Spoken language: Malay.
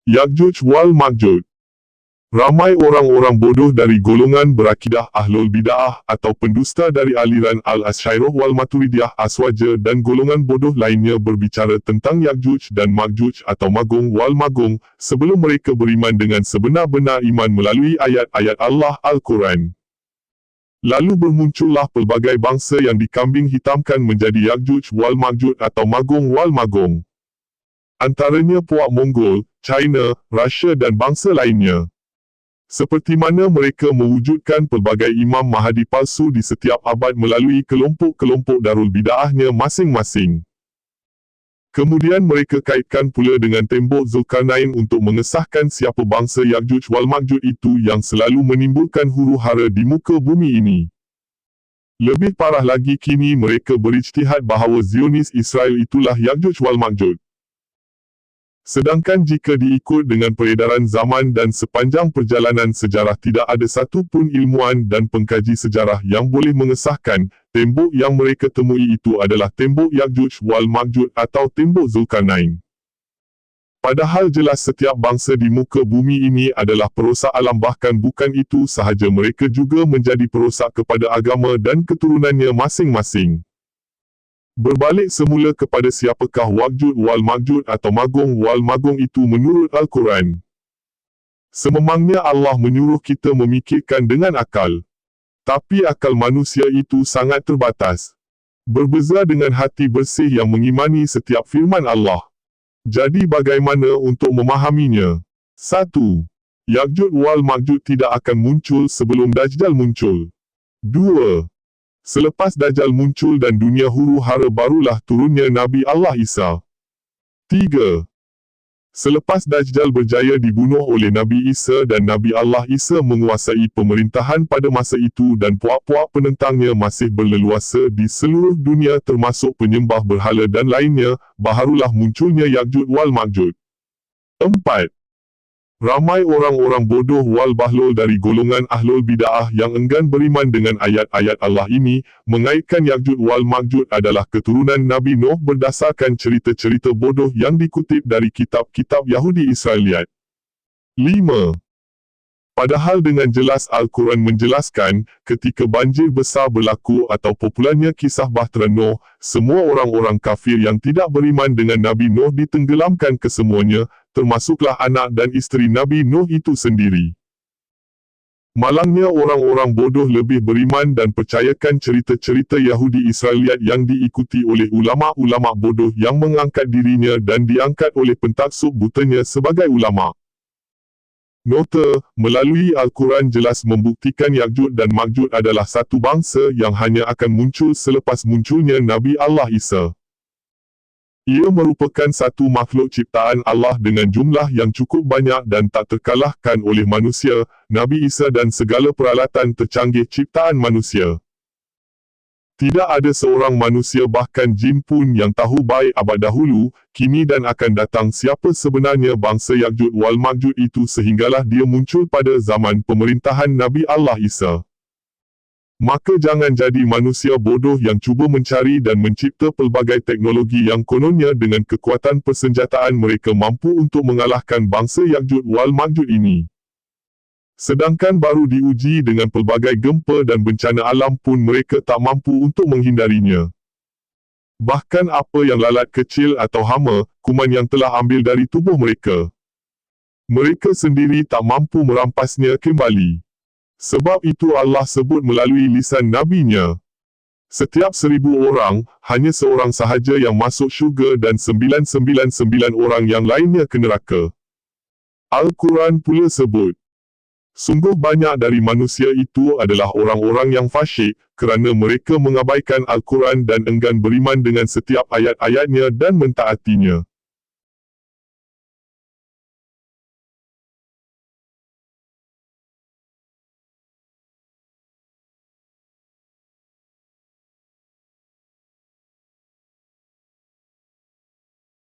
Ya'juj wal Ma'juj. Ramai orang-orang bodoh dari golongan berakidah Ahlul Bid'ah atau pendusta dari aliran Al-Asy'ariyah wal Maturidiyah Aswaja dan golongan bodoh lainnya berbicara tentang Ya'juj dan Ma'juj atau Magung wal Magung sebelum mereka beriman dengan sebenar-benar iman melalui ayat-ayat Allah Al-Quran. Lalu bermuncullah pelbagai bangsa yang dikambing hitamkan menjadi Ya'juj wal Ma'juj atau Magung wal Magung. Antaranya puak Mongol, China, Rusia dan bangsa lainnya. Seperti mana mereka mewujudkan pelbagai imam mahadi palsu di setiap abad melalui kelompok-kelompok darul bid'ahnya masing-masing. Kemudian mereka kaitkan pula dengan tembok Zulkarnain untuk mengesahkan siapa bangsa Ya'juj wal Ma'juj itu yang selalu menimbulkan huru-hara di muka bumi ini. Lebih parah lagi kini mereka berijtihad bahawa Zionis Israel itulah Ya'juj wal Ma'juj. Sedangkan jika diikut dengan peredaran zaman dan sepanjang perjalanan sejarah tidak ada satu pun ilmuwan dan pengkaji sejarah yang boleh mengesahkan tembok yang mereka temui itu adalah tembok Ya'juj wal Ma'juj atau tembok Zulkarnain. Padahal jelas setiap bangsa di muka bumi ini adalah perosak alam, bahkan bukan itu sahaja mereka juga menjadi perosak kepada agama dan keturunannya masing-masing. Berbalik semula kepada siapakah Ya'juj wal Ma'juj atau Magung wal Magung itu menurut Al-Quran. Sememangnya Allah menyuruh kita memikirkan dengan akal. Tapi akal manusia itu sangat terbatas. Berbeza dengan hati bersih yang mengimani setiap firman Allah. Jadi bagaimana untuk memahaminya? 1. Ya'juj wal Ma'juj tidak akan muncul sebelum Dajjal muncul. 2. Selepas Dajjal muncul dan dunia huru-hara barulah turunnya Nabi Allah Isa. 3. Selepas Dajjal berjaya dibunuh oleh Nabi Isa dan Nabi Allah Isa menguasai pemerintahan pada masa itu dan puak-puak penentangnya masih berleluasa di seluruh dunia termasuk penyembah berhala dan lainnya, baharulah munculnya Ya'juj wal Ma'juj. 4. Ramai orang-orang bodoh wal bahlul dari golongan Ahlul Bid'ah yang enggan beriman dengan ayat-ayat Allah ini, mengaitkan Ya'juj wal Ma'juj adalah keturunan Nabi Nuh berdasarkan cerita-cerita bodoh yang dikutip dari kitab-kitab Yahudi Israeliat. 5. Padahal dengan jelas Al-Quran menjelaskan, ketika banjir besar berlaku atau popularnya kisah Bahtera Nuh, semua orang-orang kafir yang tidak beriman dengan Nabi Nuh ditenggelamkan kesemuanya, termasuklah anak dan isteri Nabi Nuh itu sendiri. Malangnya orang-orang bodoh lebih beriman dan percayakan cerita-cerita Yahudi Israeliat yang diikuti oleh ulama'-ulama' bodoh yang mengangkat dirinya dan diangkat oleh pentaksub butanya sebagai ulama'. Nota, melalui Al-Quran jelas membuktikan Ya'juj dan Ma'juj adalah satu bangsa yang hanya akan muncul selepas munculnya Nabi Allah Isa. Ia merupakan satu makhluk ciptaan Allah dengan jumlah yang cukup banyak dan tak terkalahkan oleh manusia, Nabi Isa dan segala peralatan tercanggih ciptaan manusia. Tidak ada seorang manusia bahkan jin pun yang tahu baik abad dahulu, kini dan akan datang siapa sebenarnya bangsa Ya'juj wal Ma'juj itu sehinggalah dia muncul pada zaman pemerintahan Nabi Allah Isa. Maka jangan jadi manusia bodoh yang cuba mencari dan mencipta pelbagai teknologi yang kononnya dengan kekuatan persenjataan mereka mampu untuk mengalahkan bangsa Ya'juj wal Ma'juj ini. Sedangkan baru diuji dengan pelbagai gempa dan bencana alam pun mereka tak mampu untuk menghindarinya. Bahkan apa yang lalat kecil atau hama, kuman yang telah ambil dari tubuh mereka, mereka sendiri tak mampu merampasnya kembali. Sebab itu Allah sebut melalui lisan Nabi-Nya, setiap 1000 orang, hanya seorang sahaja yang masuk syurga dan 999 orang yang lainnya ke neraka. Al-Quran pula sebut, sungguh banyak dari manusia itu adalah orang-orang yang fasyik, kerana mereka mengabaikan Al-Quran dan enggan beriman dengan setiap ayat-ayatnya dan mentaatinya.